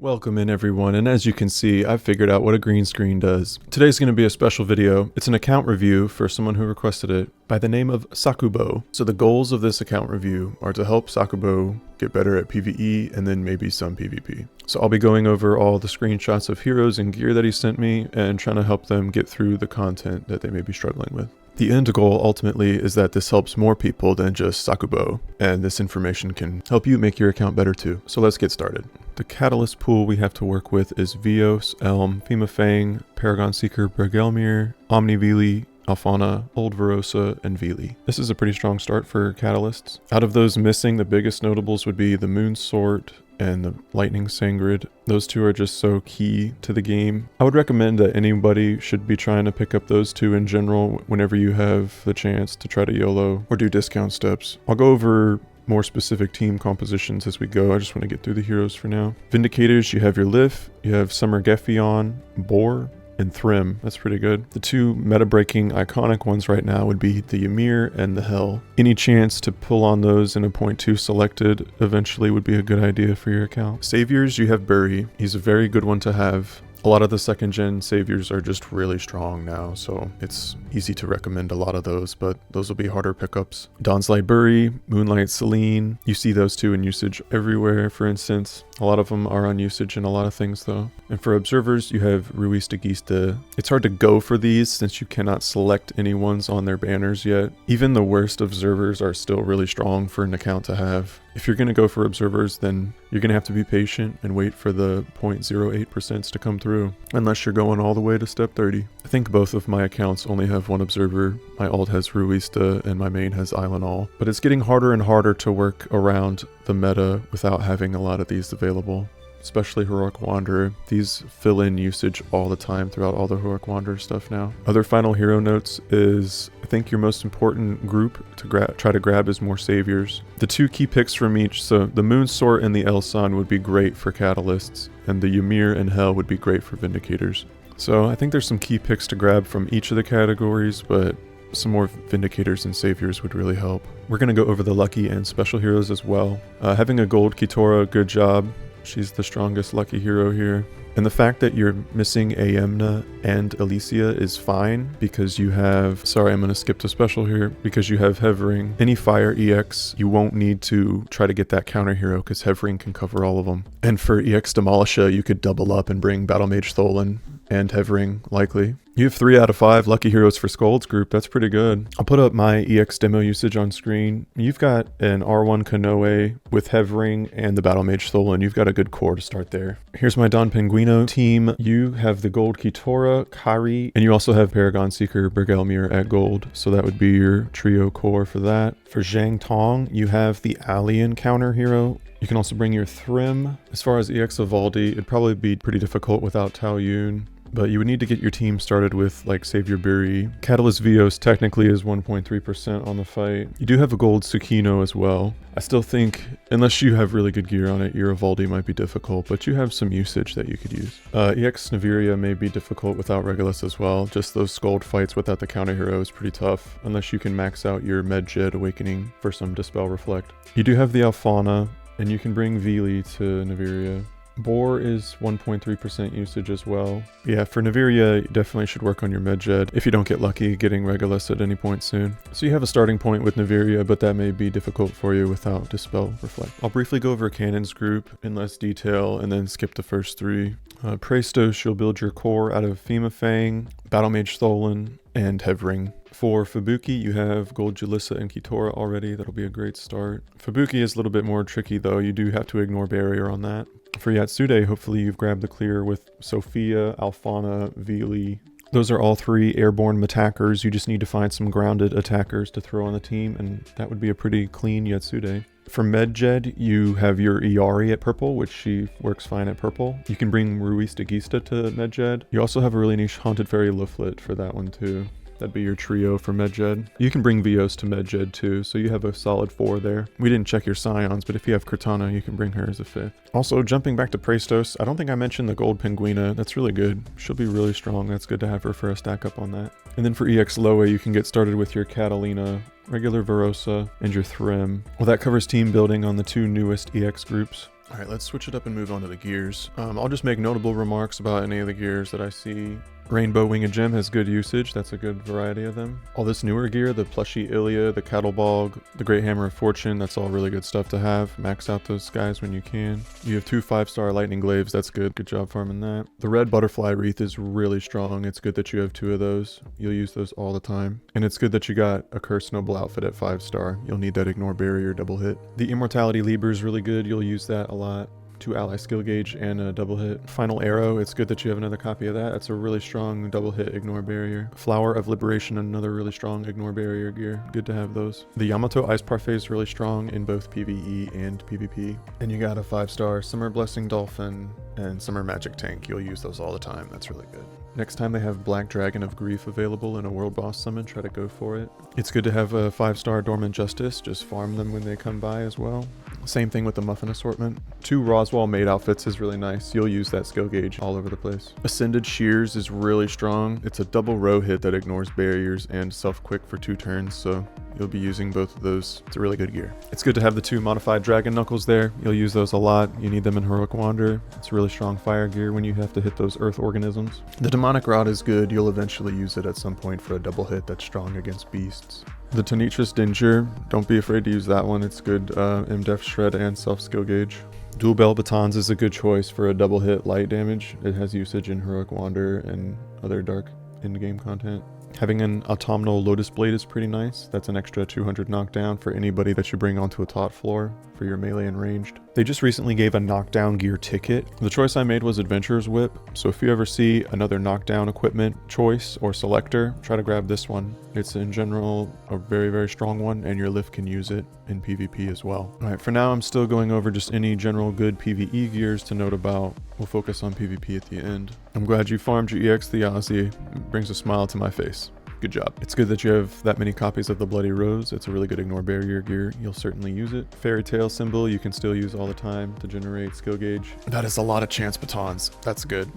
Welcome in everyone, and as you can see, I've figured out what a green screen does. Today's going to be a special video. It's an account review for someone who requested it by the name of Sakubo. So the goals of this account review are to help Sakubo get better at PvE and then maybe some PvP. So I'll be going over all the screenshots of heroes and gear that he sent me and trying to help them get through the content that they may be struggling with. The end goal ultimately is that this helps more people than just Sakubo, and this information can help you make your account better too. So let's get started. The catalyst pool we have to work with is Vios, Elm, Fang, Paragon Seeker, Bergelmir, Omnivili, Alfana, Old Verosa, and Vili. This is a pretty strong start for catalysts. Out of those missing, the biggest notables would be the Moon Sword and the Lightning Sangrid. Those two are just so key to the game. I would recommend that anybody should be trying to pick up those two in general whenever you have the chance to try to YOLO or do discount steps. I'll go over more specific team compositions as we go. I just want to get through the heroes for now. Vindicators, you have your Lif, you have Summer Geffion, Boar, and Thrym. That's pretty good. The two meta-breaking iconic ones right now would be the Ymir and the Hell. Any chance to pull on those in a 0.2 selected eventually would be a good idea for your account. Saviors, you have Bury. He's a very good one to have. A lot of the second gen saviors are just really strong now, so it's easy to recommend a lot of those, but those will be harder pickups. Dawn's Light Bury, Moonlight Celine, you see those two in usage everywhere, for instance. A lot of them are on usage in a lot of things though. And for observers, you have Ruiz de Gista. It's hard to go for these since you cannot select any ones on their banners yet. Even the worst observers are still really strong for an account to have. If you're going to go for observers, then you're going to have to be patient and wait for the 0.08% to come through, unless you're going all the way to step 30. I think both of my accounts only have one observer. My alt has Ruista and my main has Islandall. But it's getting harder and harder to work around the meta without having a lot of these available. Especially Heroic Wanderer. These fill in usage all the time throughout all the Heroic Wanderer stuff now. Other final hero notes is, I think your most important group to try to grab is more saviors. The two key picks from each, so the Moon Sword and the El Sun would be great for catalysts, and the Ymir and Hell would be great for vindicators. So I think there's some key picks to grab from each of the categories, but some more vindicators and saviors would really help. We're going to go over the lucky and special heroes as well. Having a gold Kitora, good job. She's the strongest lucky hero here. And the fact that you're missing Aemna and Alicia is fine because you have, sorry, I'm going to skip to special here, because you have Hevering. Any fire EX, you won't need to try to get that counter hero because Hevering can cover all of them. And for EX Demolisha, you could double up and bring Battle Mage Tholen and Hevering likely. You have 3 out of 5 lucky heroes for Skuld's group. That's pretty good. I'll put up my EX demo usage on screen. You've got an R1 Kanoe with Hevering and the Battle Mage Tholen. You've got a good core to start there. Here's my Don Penguino team. You have the gold Kitora, Kari, and you also have Paragon Seeker, Bergelmir at gold. So that would be your trio core for that. For Zhang Tong, you have the Alien counter hero. You can also bring your Thrym. As far as EX Evaldi, it'd probably be pretty difficult without Tao Yun. But you would need to get your team started with like Savior Bury. Catalyst Vios technically is 1.3% on the fight. You do have a gold Tsukino as well. I still think, unless you have really good gear on it, your Evaldi might be difficult, but you have some usage that you could use. EX Naviria may be difficult without Regulus as well. Just those Skuld fights without the counter hero is pretty tough, unless you can max out your Medjed Awakening for some Dispel Reflect. You do have the Alfana, and you can bring Vili to Naviria. Boar is 1.3% usage as well. Yeah, for Naviria, you definitely should work on your Medjed if you don't get lucky getting Regulus at any point soon. So you have a starting point with Naviria, but that may be difficult for you without Dispel Reflect. I'll briefly go over Cannon's group in less detail and then skip the first 3. Praestos, you'll build your core out of Fang, Battle Mage Tholen, and Hevering. For Fubuki, you have Gold Jalissa and Kitora already. That'll be a great start. Fubuki is a little bit more tricky though. You do have to ignore barrier on that. For Yatsude, hopefully you've grabbed the clear with Sophia, Alfana, Vili. Those are all 3 airborne attackers. You just need to find some grounded attackers to throw on the team, and that would be a pretty clean Yatsude. For Medjed, you have your Iari at purple, which she works fine at purple. You can bring Ruiz de Gista to Medjed. You also have a really niche Haunted Fairy Liflet for that one too. That'd be your trio for Medjed. You can bring Vios to Medjed too, so you have a solid 4 there. We didn't check your Scions, but if you have Cortana, you can bring her as a 5th. Also, jumping back to Praestos, I don't think I mentioned the gold Penguina. That's really good. She'll be really strong. That's good to have her for a stack up on that. And then for EX Loa, you can get started with your Catalina, regular Verosa, and your Thrym. Well, that covers team building on the 2 newest EX groups. All right, let's switch it up and move on to the gears. I'll just make notable remarks about any of the gears that I see. Rainbow Winged Gem has good usage. That's a good variety of them. All this newer gear, the Plushy Ilia, the Cattlebog, the Great Hammer of Fortune, that's all really good stuff to have. Max out those guys when you can. You have 2 5-star Lightning Glaives. That's good. Good job farming that. The Red Butterfly Wreath is really strong. It's good that you have 2 of those. You'll use those all the time. And it's good that you got a Cursed Noble outfit at 5-star. You'll need that Ignore Barrier double hit. The Immortality Lieber is really good. You'll use that a lot. 2 ally skill gauge and a double hit. Final Arrow, it's good that you have another copy of that. That's a really strong double hit ignore barrier. Flower of Liberation, another really strong ignore barrier gear. Good to have those. The Yamato Ice Parfait is really strong in both PvE and PvP. And you got a 5-star Summer Blessing Dolphin and Summer Magic Tank. You'll use those all the time. That's really good. Next time they have Black Dragon of Grief available in a World Boss summon, try to go for it. It's good to have a 5-star Dormant Justice. Just farm them when they come by as well. Same thing with the Muffin assortment. 2 Roswell Maid outfits is really nice. You'll use that skill gauge all over the place. Ascended Shears is really strong. It's a double row hit that ignores barriers and self-quick for 2 turns, so you'll be using both of those. It's a really good gear. It's good to have the 2 modified Dragon Knuckles there. You'll use those a lot. You need them in Heroic Wander. It's really strong fire gear when you have to hit those earth organisms. The Demonic Rod is good. You'll eventually use it at some point for a double hit that's strong against beasts. The Tonitrus Dinger, don't be afraid to use that one. It's good M-Def Shred and self-skill gauge. Dual Bell Batons is a good choice for a double hit light damage. It has usage in Heroic Wander and other dark in-game content. Having an Autumnal Lotus Blade is pretty nice. That's an extra 200 knockdown for anybody that you bring onto a taut floor for your melee and ranged. They just recently gave a knockdown gear ticket. The choice I made was Adventurer's Whip, so if you ever see another knockdown equipment choice or selector, try to grab this one. It's in general a very, very strong one, and your lift can use it in PvP as well. Alright, for now I'm still going over just any general good PvE gears to note about. We'll focus on PvP at the end. I'm glad you farmed your EX the Aussie. It brings a smile to my face. Good job. It's good that you have that many copies of the Bloody Rose. It's a really good ignore barrier gear. You'll certainly use it. Fairy Tail symbol you can still use all the time to generate skill gauge. That is a lot of chance batons. That's good.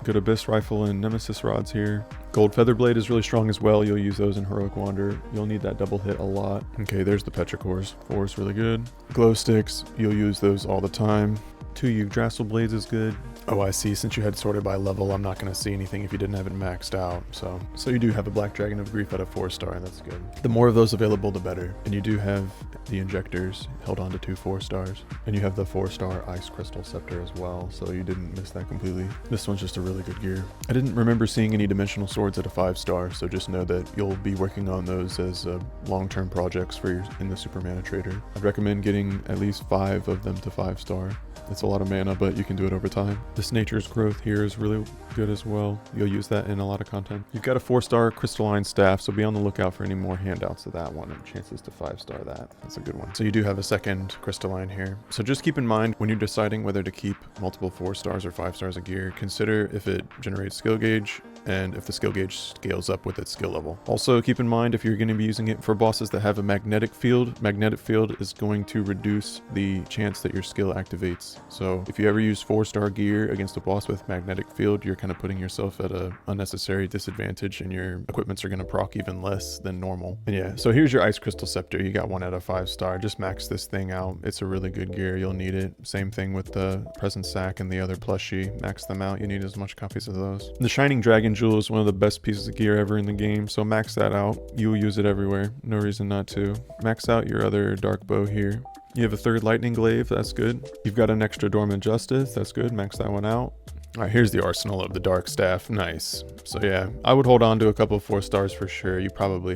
Good Abyss Rifle and Nemesis rods here. Gold Feather Blade is really strong as well. You'll use those in Heroic Wander. You'll need that double hit a lot. Okay, there's the Petricores. 4 is really good. Glow Sticks, you'll use those all the time. 2 Yggdrasil Blades is good. Oh, I see. Since you had sorted by level, I'm not going to see anything if you didn't have it maxed out. So you do have a Black Dragon of Grief at a 4-star, and that's good. The more of those available, the better. And you do have the Injectors held on to 2 4-stars. And you have the 4-star Ice Crystal Scepter as well, so you didn't miss that completely. This one's just a really good gear. I didn't remember seeing any Dimensional Swords at a 5-star, so just know that you'll be working on those as long-term projects for your in the Super Mana Trader. I'd recommend getting at least 5 of them to 5-star. It's a lot of mana, but you can do it over time. This Nature's Growth here is really good as well. You'll use that in a lot of content. You've got a 4-star Crystalline Staff, so be on the lookout for any more handouts of that one and chances to 5-star that. That's a good one. So you do have a second Crystalline here. So just keep in mind when you're deciding whether to keep multiple 4-stars or 5-stars of gear, consider if it generates skill gauge and if the skill gauge scales up with its skill level. Also keep in mind if you're going to be using it for bosses that have a magnetic field is going to reduce the chance that your skill activates. So if you ever use 4-star gear against a boss with magnetic field, you're kind of putting yourself at a unnecessary disadvantage and your equipments are going to proc even less than normal. And yeah, so here's your Ice Crystal Scepter. You got 1 out of 5-star. Just max this thing out. It's a really good gear. You'll need it. Same thing with the Present Sack and the other plushie. Max them out. You need as much copies of those. The Shining Dragon Jewel is one of the best pieces of gear ever in the game, so max that out. You'll use it everywhere. No reason not to. Max out your other Dark Bow here. You have a 3rd Lightning Glaive, that's good. You've got an extra Dormant Justice, that's good. Max that one out. All right, here's the arsenal of the Dark Staff. Nice. So yeah, I would hold on to a couple of 4-stars for sure. You probably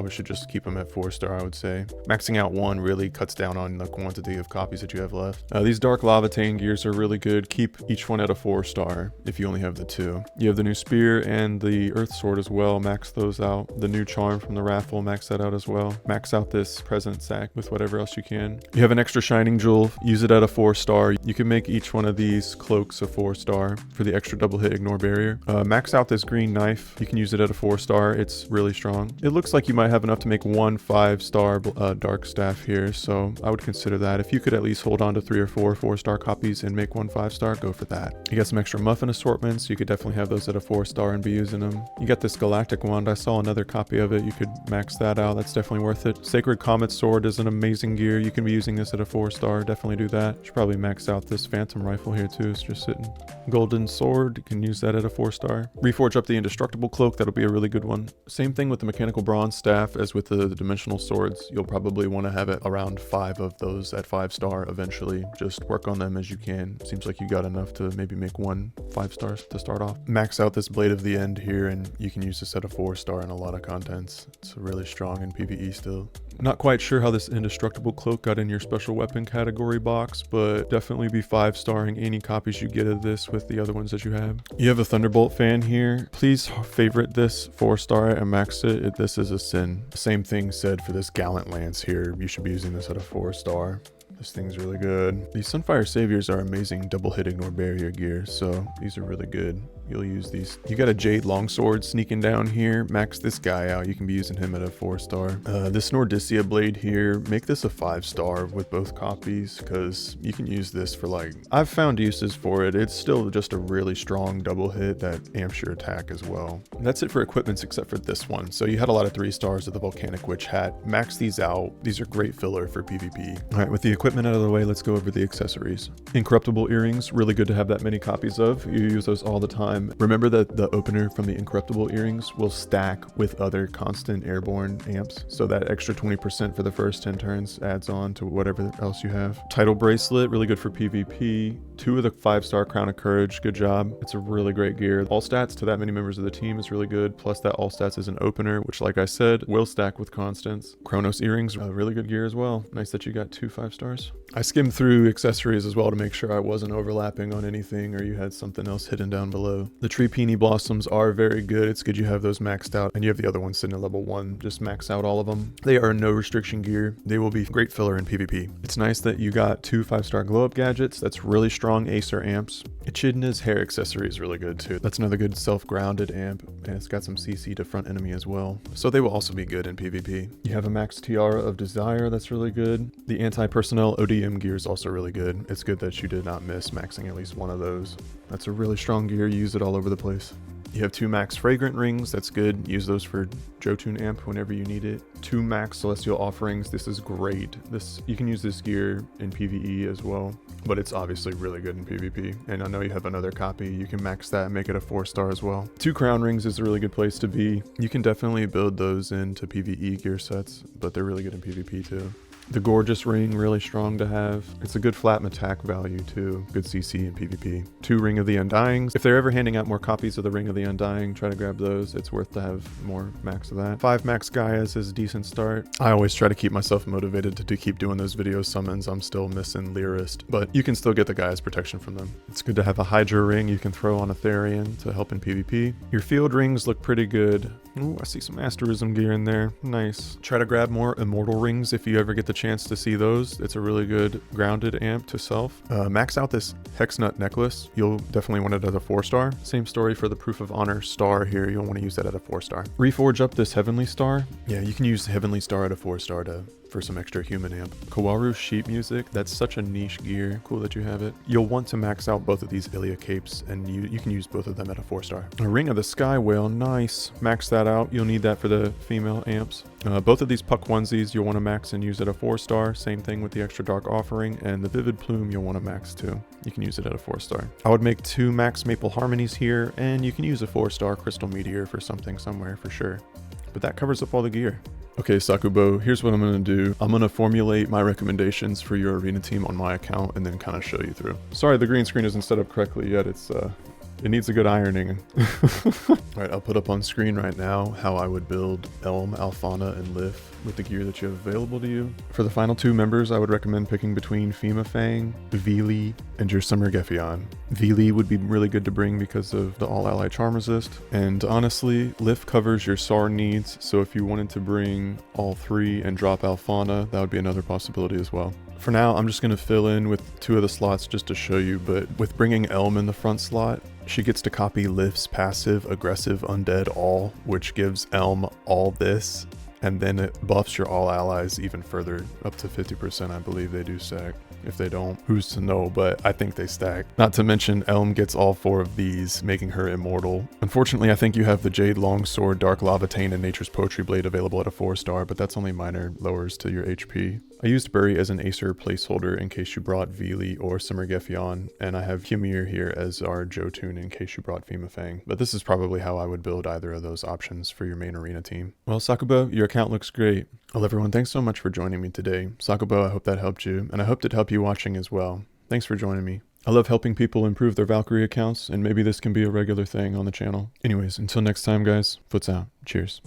should just keep them at 4-star, I would say. Maxing out 1 really cuts down on the quantity of copies that you have left. These Dark Lavatain gears are really good. Keep each one at a 4-star if you only have the 2. You have the new Spear and the Earth Sword as well. Max those out. The new Charm from the raffle, max that out as well. Max out this Present Sack with whatever else you can. You have an extra Shining Jewel. Use it at a 4-star. You can make each one of these cloaks a 4-star. 4-star for the extra double hit ignore barrier. Max out this green knife. You can use it at a 4-star. It's really strong. It looks like you might have enough to make 1 5-star dark staff here, so I would consider that. If you could at least hold on to 3 or 4 4-star copies and make 1 5-star, go for that. You got some extra muffin assortments. You could definitely have those at a 4-star and be using them. You got this galactic wand. I saw another copy of it. You could max that out. That's definitely worth it. Sacred Comet sword is an amazing gear. You can be using this at a 4-star. Definitely do that. Should probably max out this phantom rifle here too. It's just sitting. Golden sword. You can use that at a 4-star. Reforge up the indestructible cloak. That'll be a really good one. Same thing with the mechanical bronze staff as with the dimensional swords. You'll probably want to have it around 5 of those at 5-star eventually. Just work on them as you can. Seems like you got enough to maybe make 1 5-star to start off. Max out this blade of the end here, and you can use this at a 4-star in a lot of contents. It's really strong in PvE still. Not quite sure how this indestructible cloak got in your special weapon category box, but definitely be 5-starring any copies you get of this with the other ones that you have. You have a Thunderbolt fan here. Please favorite this 4-star and max it. This is a sin. Same thing said for this Gallant Lance here. You should be using this at a 4-star. This thing's really good. These Sunfire Saviors are amazing double hit ignore barrier gear, so these are really good. You'll use these. You got a Jade Longsword sneaking down here. Max this guy out. You can be using him at a 4-star. This Nordicia blade here, make this a 5-star with both copies, because you can use this for like, I've found uses for it. It's still just a really strong double hit that amps your attack as well. And that's it for equipments except for this one. So you had a lot of 3-stars of the Volcanic Witch hat. Max these out. These are great filler for PvP. All right, with the equipment out of the way, let's go over the accessories. Incorruptible earrings, really good to have that many copies of. You use those all the time. Remember that the opener from the Incorruptible earrings will stack with other constant airborne amps, so that extra 20% for the first 10 turns adds on to whatever else you have. Title bracelet, really good for PvP. 2 of the 5-star Crown of Courage, good job. It's a really great gear. All stats to that many members of the team is really good, plus that all stats is an opener, which like I said, will stack with constants. Chronos earrings, really good gear as well. Nice that you got 2 5-stars. I skimmed through accessories as well to make sure I wasn't overlapping on anything or you had something else hidden down below. The Tree Peony Blossoms are very good. It's good you have those maxed out, and you have the other ones sitting at level 1. Just max out all of them. They are no restriction gear. They will be great filler in PvP. It's nice that you got 2 5-star glow up gadgets. That's really strong Acer amps. Echidna's hair accessory is really good too. That's another good self-grounded amp, and it's got some CC to front enemy as well. So they will also be good in PvP. You have a max Tiara of Desire, that's really good. The anti-personnel ODM gear is also really good. It's good that you did not miss maxing at least one of those. That's a really strong gear. You use it all over the place. You have 2 max fragrant rings. That's good. Use those for Jotun amp whenever you need it. 2 max celestial offerings. This is great. You can use this gear in PvE as well, but it's obviously really good in PvP. And I know you have another copy. You can max that and make it a 4-star as well. 2 crown rings is a really good place to be. You can definitely build those into PvE gear sets, but they're really good in PvP too. The Gorgeous Ring, really strong to have. It's a good flat attack value too. Good CC in PvP. 2 Ring of the Undying. If they're ever handing out more copies of the Ring of the Undying, try to grab those. It's worth to have more max of that. 5 max Gaias is a decent start. I always try to keep myself motivated to keep doing those video summons. I'm still missing Lyrist, but you can still get the Gaia's protection from them. It's good to have a Hydra Ring you can throw on a Therian to help in PvP. Your field rings look pretty good. Ooh, I see some Asterism gear in there. Nice. Try to grab more Immortal Rings if you ever get the chance to see those. It's a really good grounded amp to self. Max out this Hexnut necklace. You'll definitely want it as a 4-star. Same story for the Proof of Honor star here. You'll want to use that at a 4-star. Reforge up this Heavenly Star. Yeah, you can use Heavenly Star at a 4-star for some extra human amp. Kawaru Sheep Music, that's such a niche gear. Cool that you have it. You'll want to max out both of these Ilia capes, and you can use both of them at a 4-star. A Ring of the Sky Whale, nice. Max that out. You'll need that for the female amps. Both of these Puck onesies you'll want to max and use at a 4-star. Same thing with the Extra Dark Offering, and the Vivid Plume you'll want to max too. You can use it at a 4-star. I would make 2 max Maple Harmonies here, and you can use a 4-star Crystal Meteor for something somewhere for sure. But that covers up all the gear. Okay, Sakubo, here's what I'm going to do. I'm going to formulate my recommendations for your arena team on my account and then kind of show you through. Sorry, the green screen isn't set up correctly yet. It needs a good ironing. All right, I'll put up on screen right now how I would build Elm, Alfana, and Lif with the gear that you have available to you. For the final 2 members, I would recommend picking between Fema Fang, Vili, and your Summer Geffion. Vili would be really good to bring because of the all-ally charm resist. And honestly, Lif covers your SAR needs, so if you wanted to bring all 3 and drop Alfana, that would be another possibility as well. For now, I'm just going to fill in with 2 of the slots just to show you, but with bringing Elm in the front slot, she gets to copy Lift's passive, aggressive, undead all, which gives Elm all this, and then it buffs your all allies even further, up to 50%. I believe they do stack. If they don't, who's to know, but I think they stack. Not to mention Elm gets all 4 of these, making her immortal. Unfortunately, I think you have the Jade Longsword, Dark Lavatain, and Nature's Poetry Blade available at a 4-star, but that's only minor lowers to your HP. I used Bury as an Acer placeholder in case you brought Vili or Summer Geffion, and I have Humir here as our Jotun in case you brought Fimafang. But this is probably how I would build either of those options for your main arena team. Well, Sakubo, your account looks great. Well, everyone, thanks so much for joining me today. Sakubo, I hope that helped you, and I hope it helped you watching as well. Thanks for joining me. I love helping people improve their Valkyrie accounts, and maybe this can be a regular thing on the channel. Anyways, until next time, guys, Foots out. Cheers.